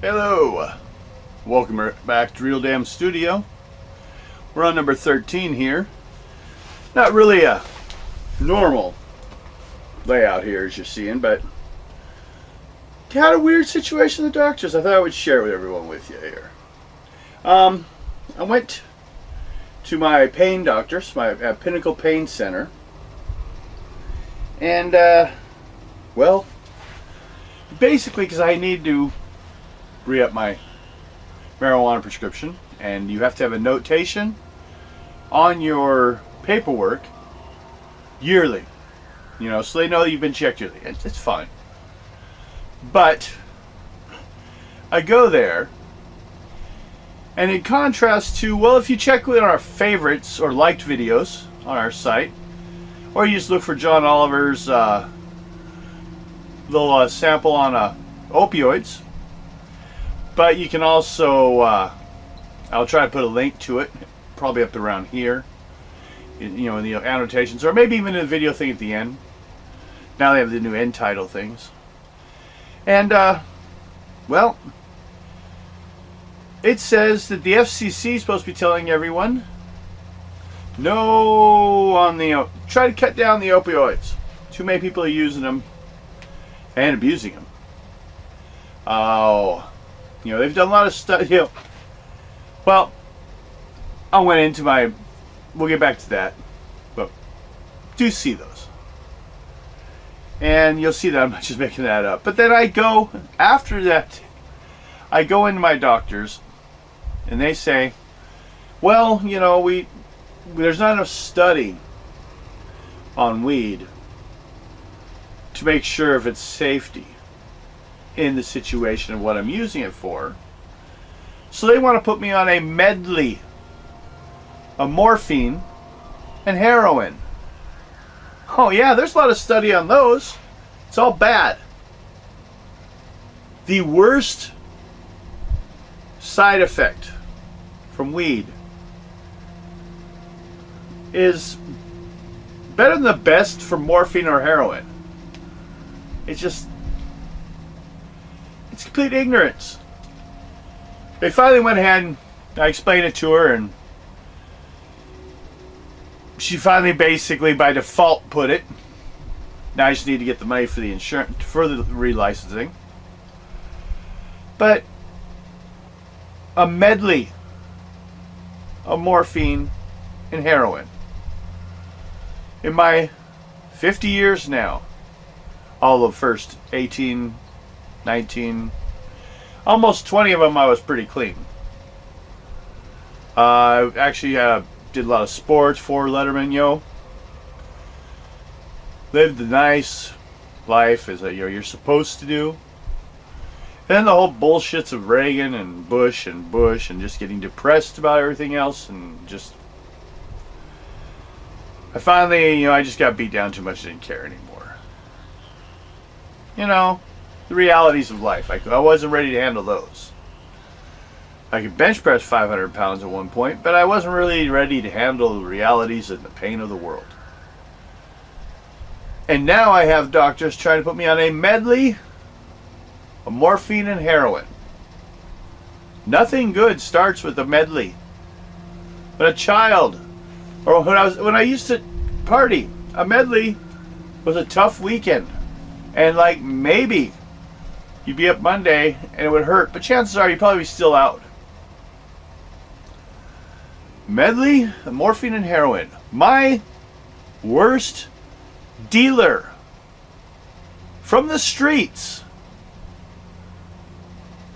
Hello, welcome back to Real Damn Studio. We're on number 13 here. Not really a normal layout here as you're seeing, but had a weird situation with the doctors. I thought I would share it with everyone with you here. I went to my pain doctors, my Pinnacle Pain Center, and well, basically because I need to re-up my marijuana prescription, and you have to have a notation on your paperwork yearly, so they know you've been checked yearly. It's fine. But I go there, and in contrast to, well, if you check with our favorites or liked videos on our site, or you just look for John Oliver's little sample on opioids, but you can also, I'll try to put a link to it, probably up around here, in the annotations, or maybe even in the video thing at the end. Now they have the new end title things. And, well, it says that the FCC is supposed to be telling everyone, try to cut down the opioids. Too many people are using them and abusing them. Oh, they've done a lot of stuff. Well, I went into we'll get back to that, but do see those. And you'll see that I'm not just making that up. But then after that, I go into my doctors, and they say, well, there's not enough study on weed to make sure of its safety in the situation of what I'm using it for. So they want to put me on a medley of morphine and heroin. Oh yeah, there's a lot of study on those. It's all bad. The worst side effect from weed is better than the best for morphine or heroin. It's complete ignorance. They finally went ahead and I explained it to her, and she finally basically by default put it. Now I just need to get the money for the insurance, for the relicensing. But a medley of morphine and heroin. In my 50 years now, all of first 18, 19, almost 20 of them I was pretty clean. I actually did a lot of sports for Letterman, lived the nice life as you're supposed to do. And then the whole bullshits of Reagan and Bush and just getting depressed about everything else, and just I finally, I just got beat down too much. I didn't care anymore. The realities of life. I wasn't ready to handle those. I could bench press 500 pounds at one point, but I wasn't really ready to handle the realities and the pain of the world. And now I have doctors trying to put me on a medley of morphine and heroin. Nothing good starts with a medley. When a child, or when I used to party, a medley was a tough weekend. And maybe you'd be up Monday and it would hurt, but chances are you'd probably be still out. Medley of morphine and heroin. My worst dealer from the streets.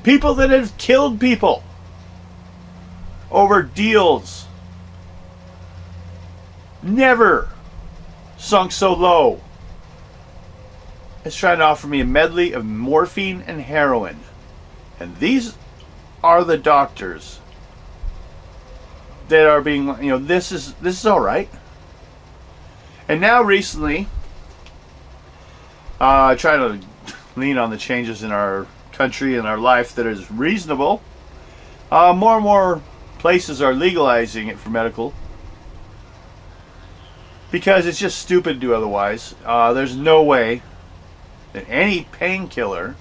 People that have killed people over deals. Never sunk so low as trying to offer me a medley of morphine and heroin. And these are the doctors that are being, this is all right. And now recently, I try to lean on the changes in our country and our life that is reasonable. More and more places are legalizing it for medical, because it's just stupid to do otherwise. There's no way that any painkiller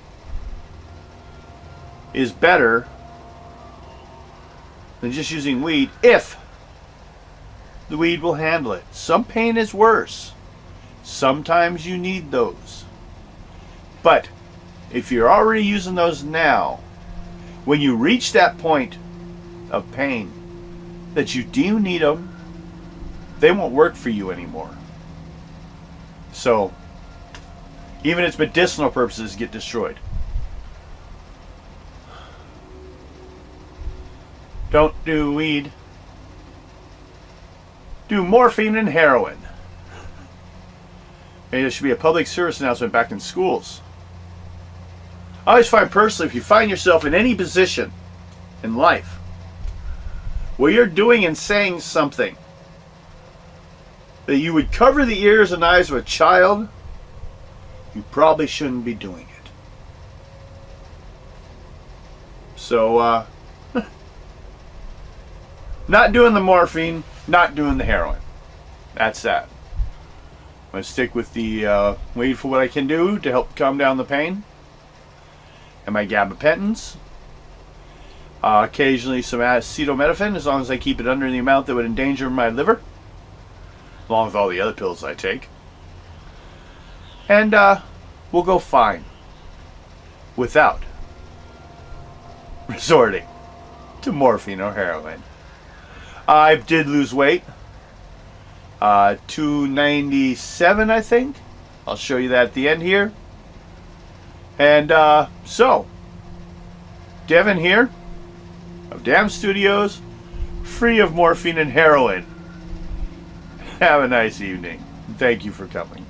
is better than just using weed if the weed will handle it. Some pain is worse. Sometimes you need those. But if you're already using those now, when you reach that point of pain that you do need them, they won't work for you anymore. So even its medicinal purposes get destroyed. Don't do weed. Do morphine and heroin. Maybe there should be a public service announcement back in schools. I always find personally, if you find yourself in any position in life where you're doing and saying something that you would cover the ears and eyes of a child, you probably shouldn't be doing it. So, not doing the morphine, not doing the heroin. That's that. I'm going to stick with the weed for what I can do to help calm down the pain. And my gabapentins. Occasionally some acetaminophen, as long as I keep it under the amount that would endanger my liver. Along with all the other pills I take. And we'll go fine without resorting to morphine or heroin. I did lose weight. 297, I think. I'll show you that at the end here. And so, Devin here of Dam Studios, free of morphine and heroin. Have a nice evening. Thank you for coming.